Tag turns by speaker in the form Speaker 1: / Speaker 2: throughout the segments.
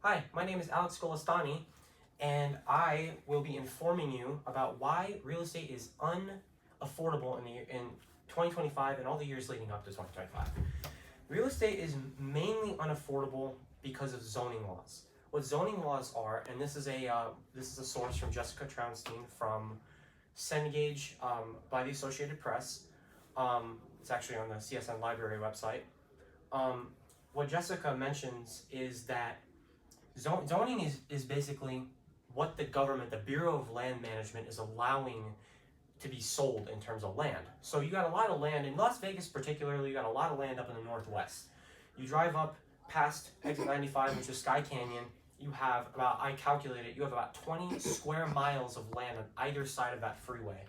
Speaker 1: Hi, my name is Alex Golestani, and I will be informing you about why real estate is unaffordable in 2025 and all the years leading up to 2025. Real estate is mainly unaffordable because of zoning laws. What zoning laws are, and this is a source from Jessica Trounstein from Cengage by the Associated Press. It's actually on the CSN Library website. What Jessica mentions is that zoning is basically what the government, the Bureau of Land Management, is allowing to be sold in terms of land. So you got a lot of land in Las Vegas, particularly. You got a lot of land up in the Northwest. You drive up past exit 95, which is Sky Canyon. You have I calculated, you have about 20 square miles of land on either side of that freeway.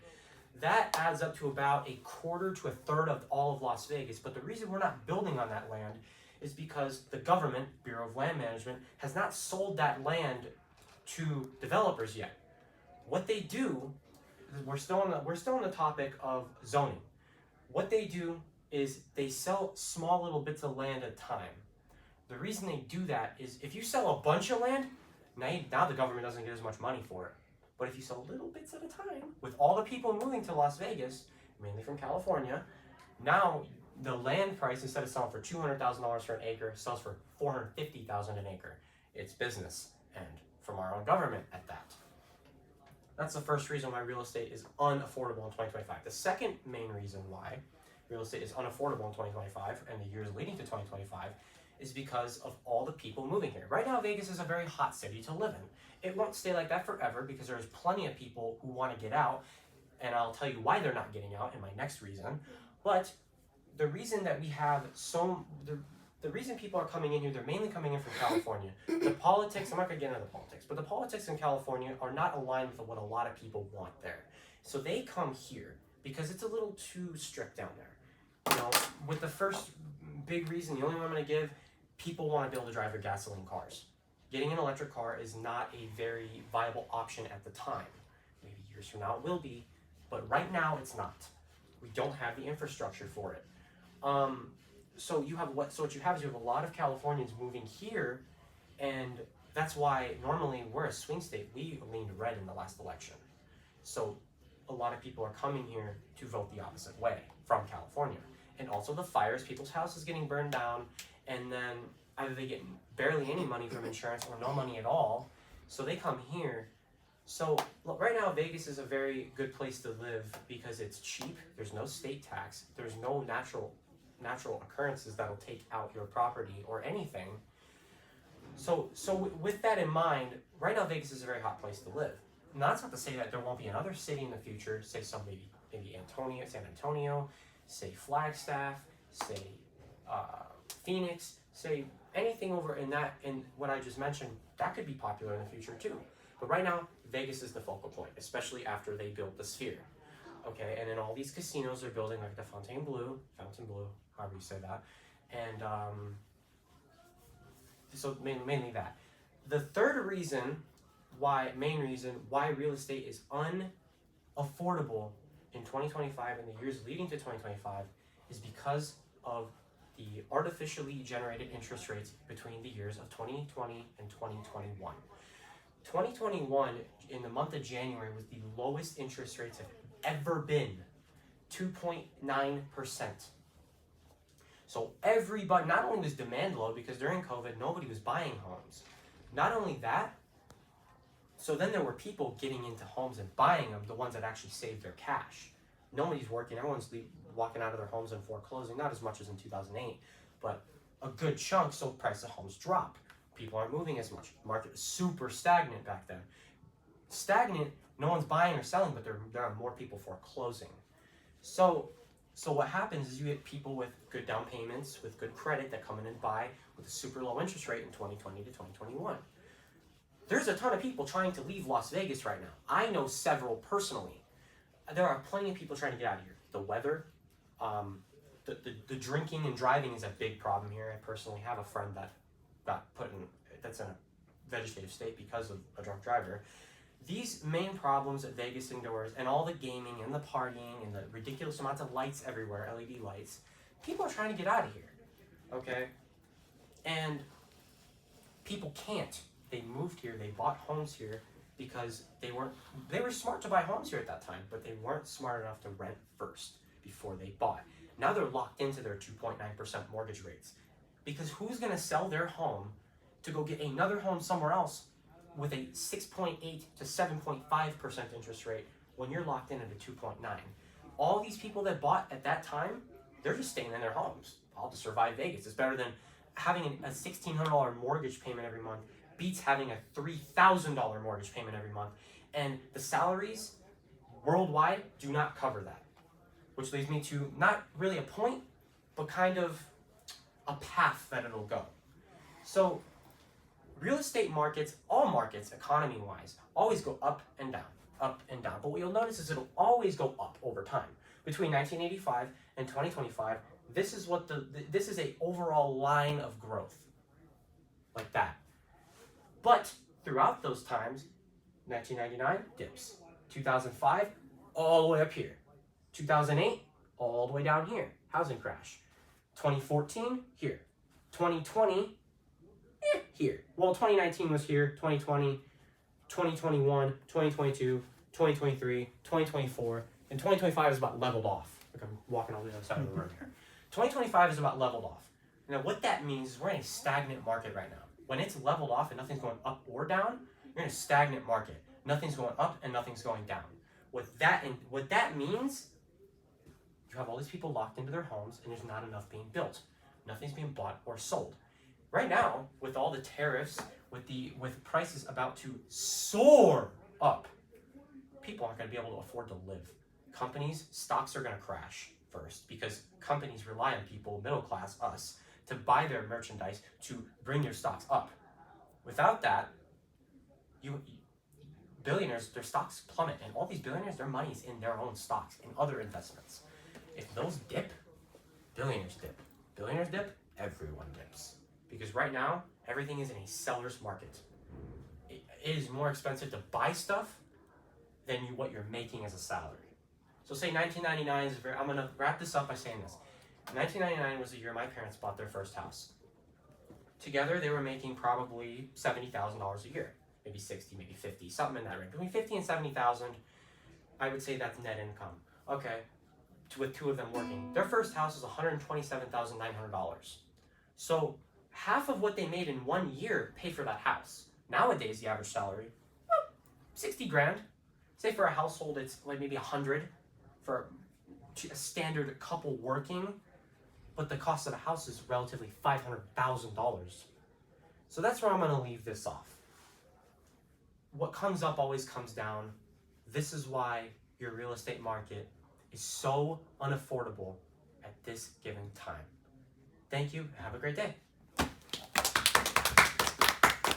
Speaker 1: That adds up to about a quarter to a third of all of Las Vegas. But the reason we're not building on that land is because the government, Bureau of Land Management, has not sold that land to developers yet. What they do, we're still on the topic of zoning. What they do is they sell small little bits of land at a time. The reason they do that is if you sell a bunch of land, now the government doesn't get as much money for it. But if you sell little bits at a time, with all the people moving to Las Vegas, mainly from California, now the land price, instead of selling for $200,000 for an acre, sells for $450,000 an acre. It's business, and from our own government at that. That's the first reason why real estate is unaffordable in 2025. The second main reason why real estate is unaffordable in 2025 and the years leading to 2025 is because of all the people moving here. Right now, Vegas is a very hot city to live in. It won't stay like that forever because there's plenty of people who want to get out, and I'll tell you why they're not getting out in my next reason. But the reason that we have the reason people are coming in here, they're mainly coming in from California. The politics, I'm not going to get into the politics, but the politics in California are not aligned with what a lot of people want there. So they come here because it's a little too strict down there. You know, with the first big reason, the only one I'm going to give, people want to be able to drive their gasoline cars. Getting an electric car is not a very viable option at the time. Maybe years from now it will be, but right now it's not. We don't have the infrastructure for it. So what you have is you have a lot of Californians moving here, and that's why normally we're a swing state. We leaned red in the last election. So a lot of people are coming here to vote the opposite way from California. And also the fires, people's houses getting burned down, and then either they get barely any money from insurance or no money at all, so they come here. So right now, Vegas is a very good place to live because it's cheap. There's no state tax. There's no natural occurrences that'll take out your property or anything. So with that in mind, right now Vegas is a very hot place to live. Now that's not to say that there won't be another city in the future. Say maybe San Antonio, say Flagstaff, say Phoenix, say anything over in what I just mentioned. That could be popular in the future too. But right now, Vegas is the focal point, especially after they built the Sphere. Okay, and then all these casinos are building, like the Fontainebleau, however you say that, and so mainly that. The third main reason why real estate is unaffordable in 2025 and the years leading to 2025 is because of the artificially generated interest rates between the years of 2020 and 2021. 2021, in the month of January, was the lowest interest rates have ever been, 2.9%. So everybody, not only was demand low because during COVID, nobody was buying homes. Not only that, so then there were people getting into homes and buying them, the ones that actually saved their cash. Nobody's working, everyone's walking out of their homes and foreclosing, not as much as in 2008, but a good chunk, so price of homes drop. People aren't moving as much. The market was super stagnant back then. Stagnant, no one's buying or selling, but there are more people foreclosing. So what happens is you get people with good down payments, with good credit that come in and buy with a super low interest rate in 2020 to 2021. There's a ton of people trying to leave Las Vegas right now. I know several personally. There are plenty of people trying to get out of here. The weather, the drinking and driving is a big problem here. I personally have a friend that got that's in a vegetative state because of a drunk driver. These main problems that Vegas endures, and all the gaming and the partying and the ridiculous amounts of lights everywhere, LED lights, people are trying to get out of here, okay? And people can't. They moved here, they bought homes here because they were smart to buy homes here at that time, but they weren't smart enough to rent first before they bought. Now they're locked into their 2.9% mortgage rates, because who's going to sell their home to go get another home somewhere else with a 6.8 to 7.5% interest rate when you're locked in at a 2.9? All these people that bought at that time, they're just staying in their homes. I'll just survive Vegas. It's better than having a $1,600 mortgage payment every month, beats having a $3,000 mortgage payment every month. And the salaries worldwide do not cover that. Which leads me to not really a point, but kind of a path that it'll go. So real estate markets, all markets, economy-wise, always go up and down, up and down. But what you'll notice is it'll always go up over time. Between 1985 and 2025, this is a overall line of growth, like that. But throughout those times, 1999 dips, 2005 all the way up here, 2008 all the way down here, housing crash, 2014 here, 2020 here. Well, 2019 was here, 2020, 2021, 2022, 2023, 2024, and 2025 is about leveled off. Like I'm walking on the other side of the room here. 2025 is about leveled off. Now, what that means is we're in a stagnant market right now. When it's leveled off and nothing's going up or down, you're in a stagnant market. Nothing's going up and nothing's going down. What that means, you have all these people locked into their homes and there's not enough being built. Nothing's being bought or sold. Right now, with all the tariffs, with prices about to soar up, people aren't going to be able to afford to live. Companies, stocks are going to crash first because companies rely on people, middle class, us, to buy their merchandise to bring their stocks up. Without that, billionaires, their stocks plummet, and all these billionaires, their money's in their own stocks, in other investments. If those dip, billionaires dip. Billionaires dip, everyone dips. Because right now, everything is in a seller's market. It is more expensive to buy stuff than what you're making as a salary. So say 1999 is I'm going to wrap this up by saying this. 1999 was the year my parents bought their first house. Together, they were making probably $70,000 a year. Maybe 60, maybe 50, something in that range. Between 50 and 70,000, I would say that's net income. Okay, with two of them working. Their first house was $127,900. So half of what they made in 1 year paid for that house. Nowadays, the average salary, 60 grand. Say for a household, it's like maybe 100 for a standard couple working, but the cost of a house is relatively $500,000. So that's where I'm going to leave this off. What comes up always comes down. This is why your real estate market is so unaffordable at this given time. Thank you. Have a great day.